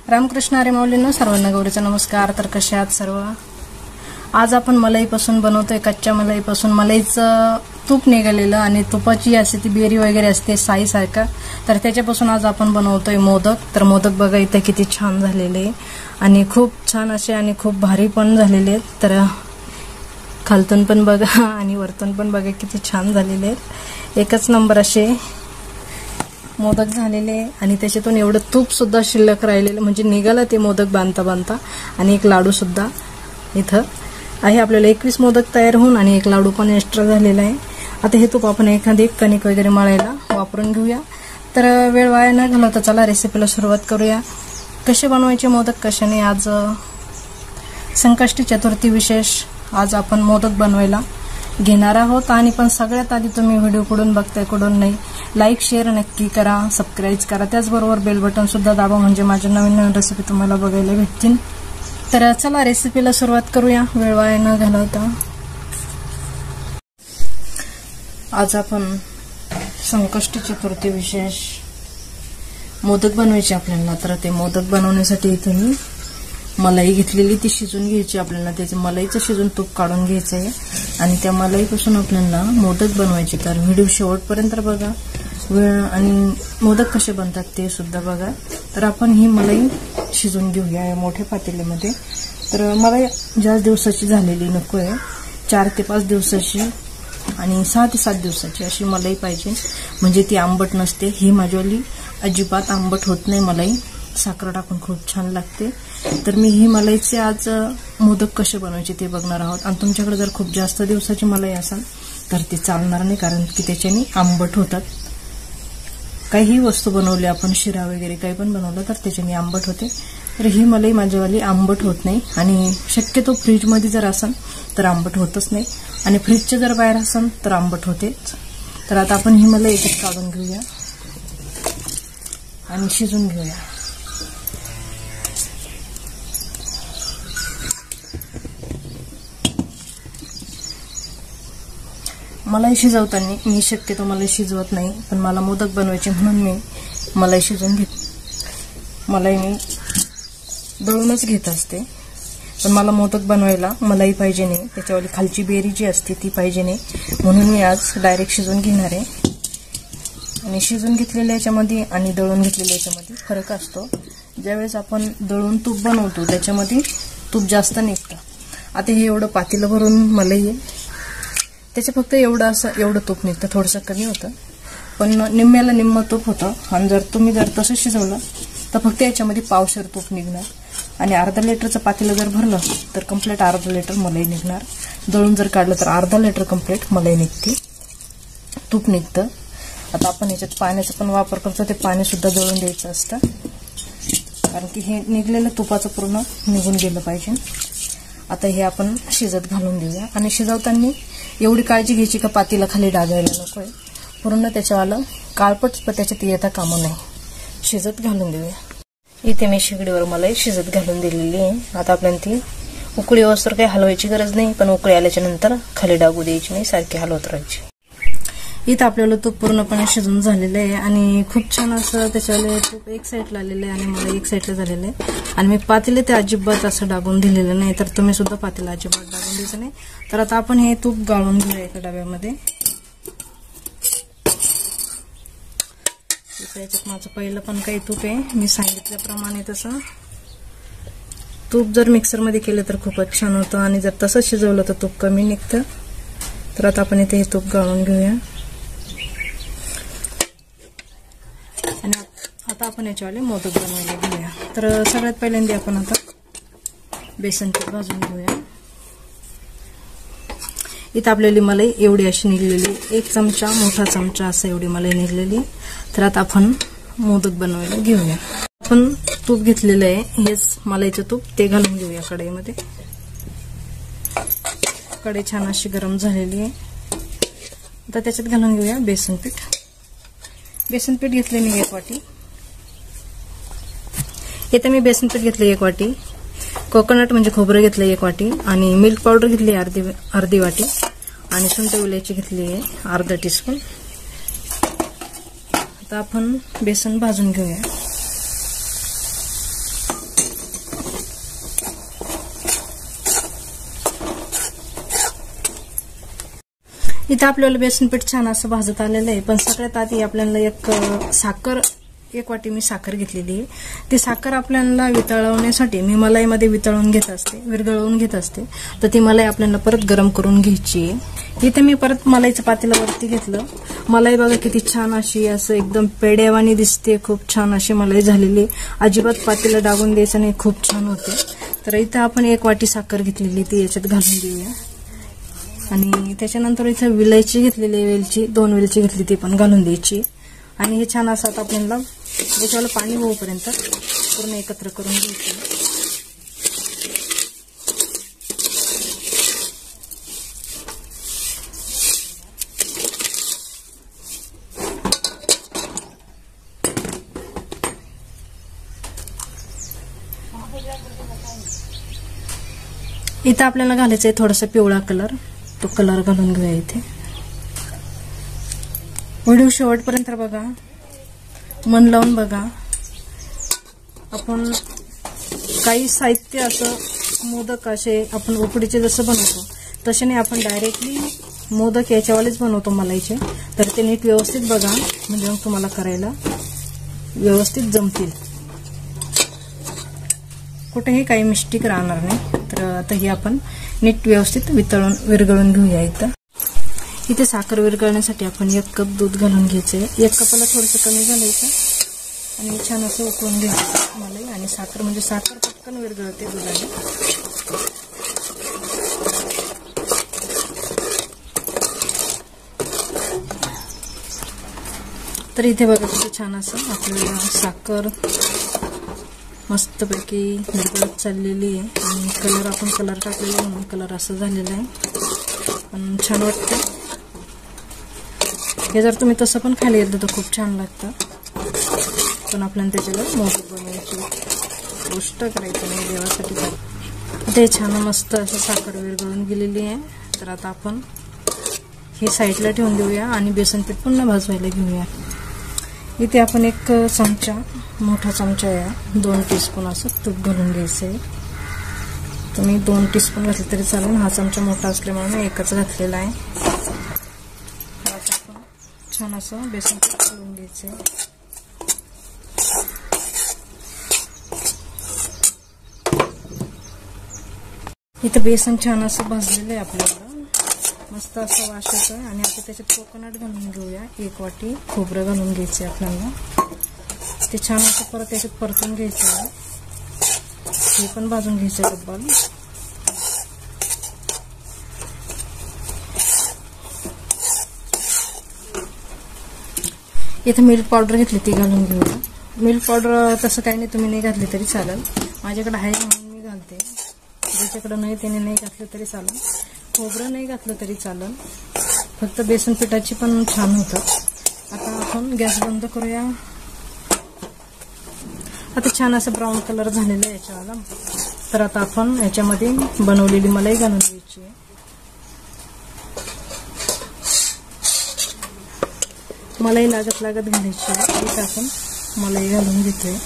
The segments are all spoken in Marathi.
रामकृष्ण हरी माऊलींनो, सर्वांना गौरीचा नमस्कार। तर कसे आहात सर्व? आज आपण मलाईपासून बनवतोय, कच्च्या मलाईपासून मलाईचं तूप निघालेलं आणि तुपाची अशी ती बेरी वगैरे असते साईसारखं, तर त्याच्यापासून आज आपण बनवतोय मोदक। तर मोदक बघा इथे किती छान झालेले आणि खूप छान असे आणि खूप भारी पण झालेले आहेत। तर खालतून पण बघा आणि वरतून पण बघा किती छान झालेले आहेत। एकच नंबर असे मोदक झालेले आणि त्याच्यातून एवढं तूप सुद्धा शिल्लक राहिलेलं, म्हणजे निघाला ते मोदक बांधता बांधता। आणि एक लाडू सुद्धा इथं आहे। आपल्याला 21 मोदक तयार होऊन आणि एक लाडू पण एक्स्ट्रा झालेला आहे। आता हे तूप आपण एखादी कणिक वगैरे मळायला वापरून घेऊया। तर वेळ वाया न घालवता चला रेसिपीला सुरुवात करूया। कसे बनवायचे मोदक, कशाने आज संकष्टी चतुर्थी विशेष आज आपण मोदक बनवायला घेणार आहोत। आणि पण सगळ्यात आधी तुम्ही व्हिडिओ कुठून बघताय कुठून नाही, लाईक शेअर नक्की करा, सबस्क्राइब करा, त्याचबरोबर बेल बटन सुद्धा दाबा, म्हणजे माझ्या नवीन नवीन रेसिपी तुम्हाला बघायला भेटतील। तर चला रेसिपीला सुरुवात करूया वेळ वाया न घालवता। आज आपण संकष्टी चतुर्थी विशेष मोदक बनवायचे आपल्याला। तर ते मोदक बनवण्यासाठी इथे मी मलाई घेतलेली, ती शिजून घ्यायची आपल्याला। त्याचे मलाईचं शिजून तूप काढून घ्यायचं आहे आणि त्या मलाईपासून आपल्याला मोदक बनवायचे। तर व्हिडिओ शेवटपर्यंत बघा, आणि मोदक कसे बनतात ते सुद्धा बघा। तर आपण ही मलाई शिजून घेऊया या मोठ्या पातेल्यामध्ये। तर मलाई जास्त दिवसाची झालेली नको आहे, 4 ते 5 दिवसाची आणि 6 ते 7 दिवसाची अशी मलाई पाहिजे, म्हणजे ती आंबट नसते। ही माझीवाली अजिबात आंबट होत नाही मलाई, साखर टाकून खूप छान लागते। तर मी ही मलाईचे आज मोदक कसे बनवायचे ते बघणार आहोत। आणि तुमच्याकडे जर खूप जास्त दिवसाची मलाई असेल तर ते चालणार नाही, कारण की त्याच्याने आंबट होतात। काही वस्तू बनवली आपण, शिरा वगैरे काही पण बनवलं तर त्याच्याने आंबट होते। तर ही मलाई माझ्यावाली आंबट होत नाही आणि शक्यतो फ्रीजमध्ये जर असेल तर आंबट होतच नाही, आणि फ्रीजच्या जर बाहेर असेल तर आंबट होतेच। तर आता आपण ही मलाई एकच काढून घेऊया आणि शिजून घेऊया। मलाई शिजवताना मी शक्यतो मलाई शिजवत नाही, पण मला मोदक बनवायचे म्हणून मी मलाई शिजवून घेते। मलाई मी दळूनच घेत असते, पण मला मोदक बनवायला मलाई पाहिजे नाही, त्याच्यावाली खालची बेरी जी असते ती पाहिजे नाही, म्हणून मी आज डायरेक्ट शिजवून घेणार आहे। आणि शिजून घेतलेल्या याच्यामध्ये आणि दळून घेतलेल्या याच्यामध्ये फरक असतो। ज्यावेळेस आपण दळून तूप बनवतो त्याच्यामध्ये तूप जास्त निघतं। आता हे एवढं पातेलं भरून मलाई त्याचे फक्त एवढं तूप निघतं, थोडंसं कमी होतं, पण निम्म्याला निम्म तूप होतं। आणि जर तुम्ही तसं शिजवलं तर फक्त याच्यामध्ये पावशेर तूप निघणार, आणि अर्धा लिटरचं पातेलं जर भरलं तर कंप्लीट अर्धा लिटर मलाई निघणार। दळून जर काढलं तर अर्धा लिटर कंप्लीट मलाई निघते, तूप निघतं। आता आपण याच्यात पाण्याचा पण वापर करतो, ते पाणी सुद्धा दळून द्यायचं असतं, कारण की हे निघलेलं तुपाचं पूर्ण निघून गेलं पाहिजे। आता हे आपण शिजत घालून देऊया। आणि शिजवताना एवढी काळजी घ्यायची का पातेलं खाली डागायला नकोय, पूर्ण त्याच्यावालं काळपट त्याच्यात येता कामा नाही, शिजत घालून देऊया। इथे मी शेगडीवर मलाई शिजत घालून दिलेली आहे। आता आपल्याला ती उकळी असर काही हलवायची गरज नाही, पण उकळी आल्याच्या नंतर खाली डागू द्यायची नाही, सारखी हलवत राहायची। इथं आपल्याला तूप पूर्णपणे शिजून झालेलं आहे आणि खूप छान असं त्याच्याला तूप एक साईडला आलेलं आहे आणि मला एक साईडला झालेलं आहे। आणि मी पातेले ते अजिबात असं डागून दिलेलं नाही, तर तुम्ही सुद्धा पातेला अजिबात डागून द्यायचं नाही। तर आता आपण हे तूप गाळून घेऊया एका डब्यामध्ये। याच्यात माझं पहिलं पण काही तूप आहे, मी सांगितल्याप्रमाणे तसं तूप जर मिक्सरमध्ये केलं तर खूपच छान होतं, आणि जर तसं शिजवलं तर तूप कमी निघतं। तर आता आपण इथे हे तूप गाळून घेऊया। आणि आता आपण याच्यावाले मोदक बनवायला घेऊया। तर सगळ्यात पहिल्यांदा आपण आता बेसन पीठ भाजून घेऊया। इथं आपल्याला मलाई एवढी अशी निघलेली, 1 चमचा मोठा चमचा असं एवढी मलाई निघलेली। तर आता आपण मोदक बनवायला घेऊया। आपण तूप घेतलेलं आहे, हेच मलाईचं तूप, ते घालून घेऊया कढईमध्ये। कढई छान अशी गरम झालेली आहे। आता त्याच्यात घालून घेऊया बेसन पीठ। बेसन पीठ घेतले मी 1 वाटी। इथे मी बेसन पीठ घेतले 1 वाटी, कोकोनट म्हणजे खोबरं घेतलं 1 वाटी, आणि मिल्क पावडर घेतली अर्धी वाटी, आणि सुंठ वेलची घेतली आहे अर्धा टीस्पून। आता आपण बेसन भाजून घेऊया। इथं आपल्याला बेसन पीठ छान असं भाजत आलेलं आहे, पण सगळ्यात आधी आपल्याला एक वाटी मी साखर घेतलेली आहे. ती साखर आपल्याला वितळवण्यासाठी मी मलाईमध्ये वितळवून घेत असते, विरघळवून घेत असते. तर ती मलाई आपल्याला परत गरम करून घ्यायची आहे. इथे मी परत मलाईचं पातेलं वरती घेतलं. मलाई बघा किती छान अशी असं एकदम पेड्यावानी दिसते, खूप छान अशी मलाई झालेली. अजिबात पातेलं डागून द्यायचं नाही, खूप छान होते. तर इथं आपण 1 वाटी साखर घेतलेली ती याच्यात घालून देऊया. आणि त्याच्यानंतर इथं विलायची घेतलेली, वेलची 2 वेलची घेतली ती पण घालून द्यायची. आणि हे छान असं आता आपल्याला याच्यावर पाणी होईपर्यंत पूर्ण एकत्र करून घ्यायचं. इथं आपल्याला घालायचं आहे थोडासा पिवळा कलर, तो कलर घालून घेऊया इथे. व्हिडिओ शेवटपर्यंत बघा, मन लावून बघा. आपण काही साहित्य असं मोदक असे आपण उकडीचे जसं बनवतो तसे नाही, आपण डायरेक्टली मोदक याच्यावालेच बनवतो मलाईचे. तर ते नीट व्यवस्थित बघा, म्हणजे मग तुम्हाला करायला व्यवस्थित जमतील, कुठेही काही मिस्टेक राहणार नाही. तर आता हे आपण नीट व्यवस्थित विरघळून घेऊया. इथे साखर विरघळण्यासाठी आपण 1 कप दूध घालून घ्यायचंय. 1 कपाला थोडंसं कमी घालायचं आणि छान असं उकळून घ्यायचं मलाई. आणि साखर म्हणजे साखर पटकन विरघळते दुधाने. तर इथे बघा किती छान असं आपल्याला साखर मस्तपैकी विरघळत चाललेली आहे. आणि आपण कलर टाकलेला म्हणून कलर असं झालेला आहे, पण छान वाटतं. हे जर तुम्ही तसं पण खाली येतं तर खूप छान लागतं. पण आपल्याला त्याच्यावर मोदक बनवायची गोष्ट करायची नाही देवासाठी. ते छान मस्त असं साखर विरघळून गेलेली आहे. तर आता आपण हे साईडला ठेवून देऊया आणि बेसन पीठ पुन्हा भाजवायला घेऊया. इथे आपण 1 चमचा, मोठा चमचा आहे, 2 टीस्पून असं तूप घालून घ्यायचं आहे. तुम्ही 2 टीस्पून घातले तरी चालेल, हा चमचा मोठा असल्यामुळे 1च घातलेला आहे. छान असं बेसन पीठ घालून घ्यायचं. इथं बेसन छान असं भाजलेलं आहे आपल्याला, मस्त असं वास येतोय. आणि आता त्याच्यात कोकोनट घालून घेऊया. 1 वाटी खोबरं घालून घ्यायचं आपल्याला. ते छान असं परत त्याच्यात परतून घ्यायचं आहे. हे पण भाजून घ्यायचं डब्बल. इथे मिल्क पावडर घेतली ती घालून घेऊया. मिल्क पावडर तसं काही नाही, तुम्ही नाही घातली तरी चालेल. माझ्याकडे आहे म्हणून मी घालते. ज्याच्याकडे नाही त्याने नाही घातलं तरी चालेल. खोबरं नाही घातलं तरी चालेल, फक्त बेसन पिठाची पण छान होतं. आता आपण गॅस बंद करूया. आता छान असं ब्राऊन कलर झालेला आहे याच्यावाला. तर आता आपण याच्यामध्ये बनवलेली मलाई घालून द्यायची आहे. मलाई लागत घालायची आहे. इथे आपण मलाई घालून घेतोय.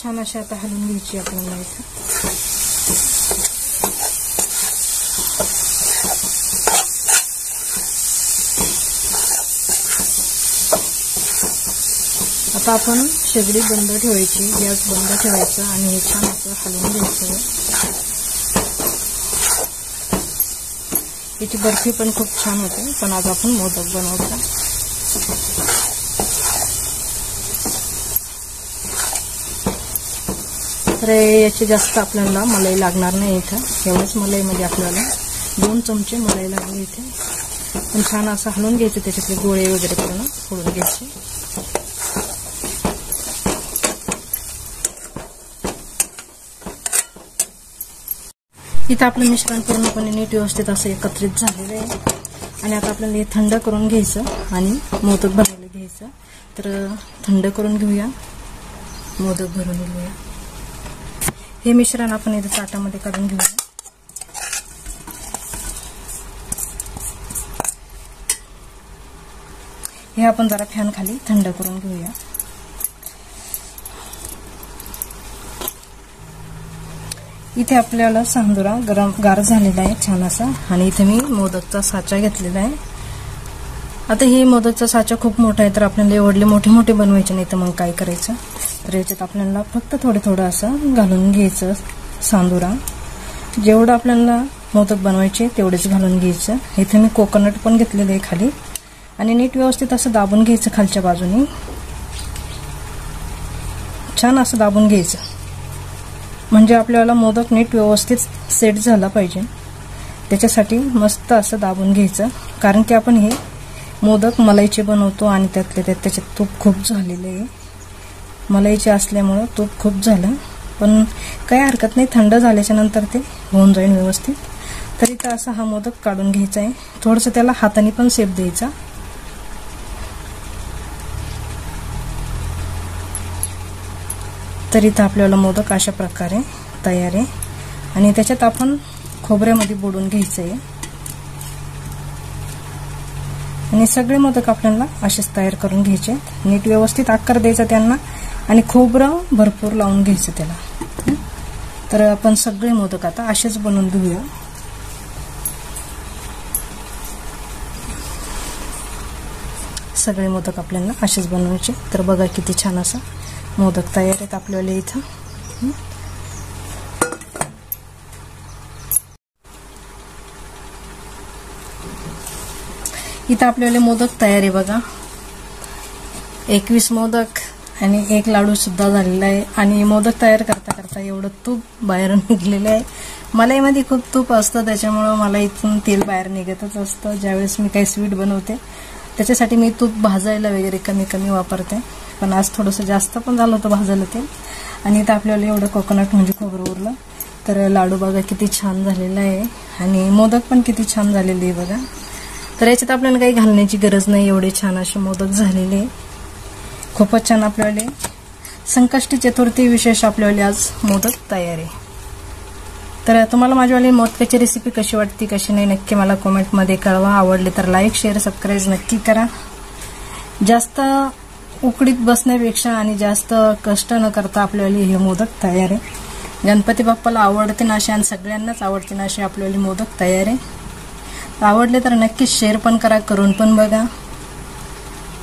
छान अशी आता हलवून घ्यायची आपल्याला इथं. आता आपण शेगडी बंद ठेवायची, गॅस बंद ठेवायचा आणि हे छान असं हलवून घ्यायचं. याची बर्फी पण खूप छान होते, पण आज आपण मोदक बनवतो. तर याची जास्त आपल्याला मलाई लागणार नाही. इथं एवढंच मलाईमध्ये आपल्याला 2 चमचे मलाई लागली इथे. पण छान असं हलवून घ्यायचं, त्याच्यातले गोळे वगैरे पूर्ण फोडून घ्यायचे. इथं आपलं मिश्रण पूर्णपणे नीट व्यवस्थित असं एकत्रित झालेलं आहे. आणि आता आपल्याला हे थंड करून घ्यायचं आणि मोदक बनवलं घ्यायचं. तर थंड करून घेऊया, मोदक भरून घेऊया. हे मिश्रण आपण इथे ताटामध्ये काढून घेऊया. हे आपण जरा फॅन खाली थंड करून घेऊया. इथे आपल्याला सांदुरा गार झालेला आहे छान असा, आणि इथे मी मोदकचा साचा घेतलेला आहे. आता हे मोदकचा साचा खूप मोठा आहे, तर आपल्याला एवढे मोठे मोठे बनवायचे नाही, तर मग काय करायचं, तर याच्यात आपल्याला फक्त थोडं असं घालून घ्यायचं सांदुरा. जेवढं आपल्याला मोदक बनवायचे तेवढेच घालून घ्यायचं. इथे मी कोकोनट पण घेतलेलं आहे खाली, आणि नीट व्यवस्थित असं दाबून घ्यायचं खालच्या बाजूनी, छान असं दाबून घ्यायचं, म्हणजे आपल्याला मोदक नीट व्यवस्थित सेट झाला पाहिजे. त्याच्यासाठी मस्त असं दाबून घ्यायचं, कारण की आपण हे मोदक मलाईचे बनवतो आणि त्यातले त्याच्यात तूप खूप झालेलं आहे. मलाईचे असल्यामुळं तूप खूप झालं, पण काही हरकत नाही, थंड झाल्याच्या नंतर ते होऊन जाईल व्यवस्थित. तर इथं असा हा मोदक काढून घ्यायचा आहे. थोडंसं त्याला हाताने पण शेप द्यायचा. तर इथं आपल्याला मोदक अशा प्रकारे तयार आहे, आणि त्याच्यात आपण खोबऱ्यामध्ये बुडवून घ्यायचं आहे. आणि सगळे मोदक आपल्याला असेच तयार करून घ्यायचे. नीट व्यवस्थित आकार द्यायचा त्यांना, आणि खोबरं भरपूर लावून घ्यायचं त्याला. तर आपण सगळे मोदक आता असेच बनवून घेऊया. सगळे मोदक आपल्याला असेच बनवायचे. तर बघा किती छान असं मोदक तयार आहेत आपल्याला इथं. इथं आपल्याला मोदक तयार आहे बघा. 21 मोदक आणि 1 लाडू सुद्धा झालेला आहे. आणि मोदक तयार करता करता एवढं तूप बाहेर निघलेलं आहे. मलाईमध्ये खूप तूप असतं, त्याच्यामुळं मला इथून तेल बाहेर निघतच असतं ज्यावेळेस मी काही स्वीट बनवते. त्याच्यासाठी मी तूप भाजायला वगैरे कमी वापरते, पण आज थोडंसं जास्त पण झालं होतं भाजायला तेल. आणि इथं आपल्याला एवढं कोकोनट म्हणजे खोबरं उरलं. तर लाडू बघा किती छान झालेला आहे, आणि मोदक पण किती छान झालेले आहे बघा. तर याच्यात आपल्याला काही घालण्याची गरज नाही, एवढे छान असे मोदक झालेले. खूपच छान आपल्याला संकष्टी चतुर्थी विशेष आपल्याला आज मोदक तयार आहे. तर तुम्हाला माझीवाली मोदकाची रेसिपी कशी वाटते कशी नाही नक्की मला कमेंटमध्ये कळवा. आवडले तर लाईक शेअर सबस्क्राईब नक्की करा. जास्त उकडीत बसण्यापेक्षा आणि जास्त कष्ट न करता आपल्याला हे मोदक तयार आहे. गणपती बाप्पाला आवडते ना असे, आणि सगळ्यांनाच आवडते ना असे आपल्याला मोदक तयार आहे. आवडले तर नक्कीच शेअर पण करा, करून पण बघा.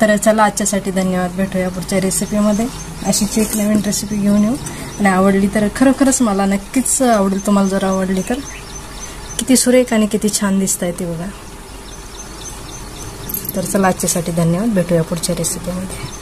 तर चला आजच्यासाठी धन्यवाद. भेटूया पुढच्या रेसिपीमध्ये. अशीच एक नवीन रेसिपी घेऊन येऊ. आणि आवडली तर खरोखरच मला नक्कीच आवडेल. तुम्हाला जर आवडली तर किती सुरेख आणि किती छान दिसत आहे ते बघा. तर चला आजच्यासाठी धन्यवाद. भेटूया पुढच्या रेसिपीमध्ये.